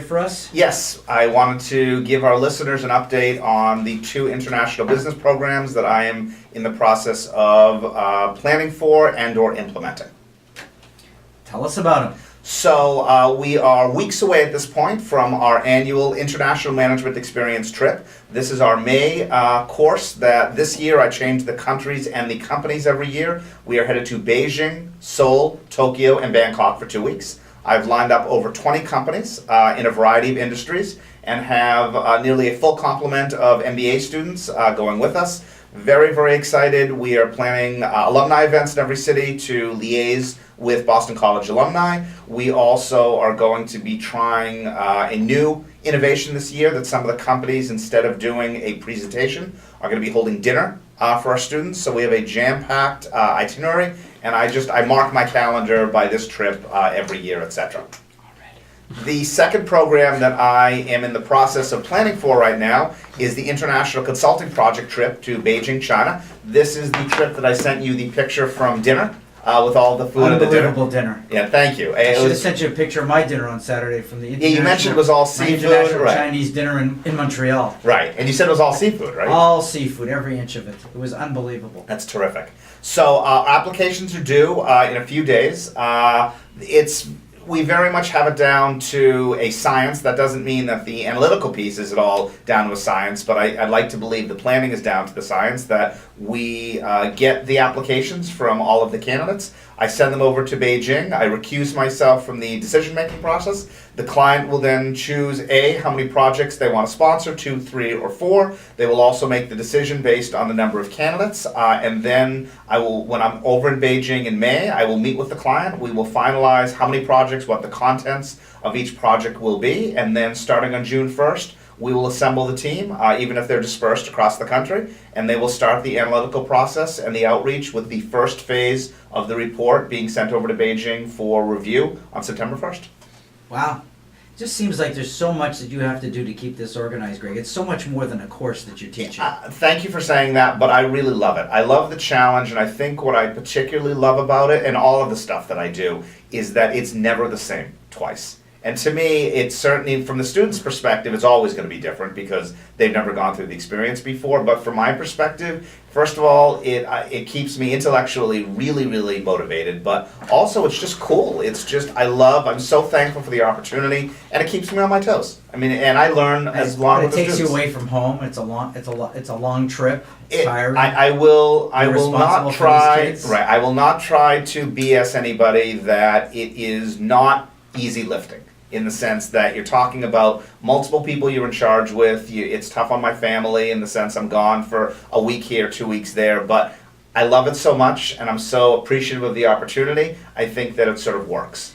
For us? Yes, I wanted to give our listeners an update on the 2 international business programs that I am in the process of planning for and or implementing. Tell us about them. So we are weeks away at this point from our annual International Management Experience trip. This is our May course that this year I change the countries and the companies every year. We are headed to Beijing, Seoul, Tokyo, and Bangkok for 2 weeks. I've lined up over 20 companies in a variety of industries and have nearly a full complement of MBA students going with us. Very, very excited. We are planning alumni events in every city to liaise with Boston College alumni. We also are going to be trying a new innovation this year that some of the companies, instead of doing a presentation, are going to be holding dinner for our students. So we have a jam-packed itinerary, and I mark my calendar by this trip every year, etc. The second program that I am in the process of planning for right now is the International Consulting Project trip to Beijing, China. This is the trip that I sent you the picture from dinner with all the food at the dinner. Unbelievable dinner. Yeah, thank you. I should have sent you a picture of my dinner on Saturday from the international, you mentioned it was all seafood, international right? Chinese dinner in Montreal. Right, and you said it was all seafood, right? All seafood, every inch of it. It was unbelievable. That's terrific. So applications are due in a few days. We very much have it down to a science. That doesn't mean that the analytical piece is at all down to a science, but I'd like to believe the planning is down to the science, that we get the applications from all of the candidates. I send them over to Beijing. I recuse myself from the decision-making process. The client will then choose how many projects they want to sponsor, 2, 3, or 4. They will also make the decision based on the number of candidates. And then when I'm over in Beijing in May, I will meet with the client. We will finalize how many projects, what the contents of each project will be. And then starting on June 1st, we will assemble the team, even if they're dispersed across the country, and they will start the analytical process and the outreach with the first phase of the report being sent over to Beijing for review on September 1st. Wow. It just seems like there's so much that you have to do to keep this organized, Greg. It's so much more than a course that you're teaching. Thank you for saying that, but I really love it. I love the challenge, and I think what I particularly love about it, and all of the stuff that I do, is that it's never the same twice. And to me, it's certainly, from the student's perspective, it's always going to be different because they've never gone through the experience before. But from my perspective, first of all, it keeps me intellectually really, really motivated. But also, it's just cool. I'm so thankful for the opportunity, and it keeps me on my toes. I mean, and I learn as long as it takes you away from home. It's a long trip. It's tiring. I will not try. Right. I will not try to BS anybody that it is not easy lifting. In the sense that you're talking about multiple people you're in charge with. It's tough on my family in the sense I'm gone for a week here, 2 weeks there, but I love it so much and I'm so appreciative of the opportunity. I think that it sort of works.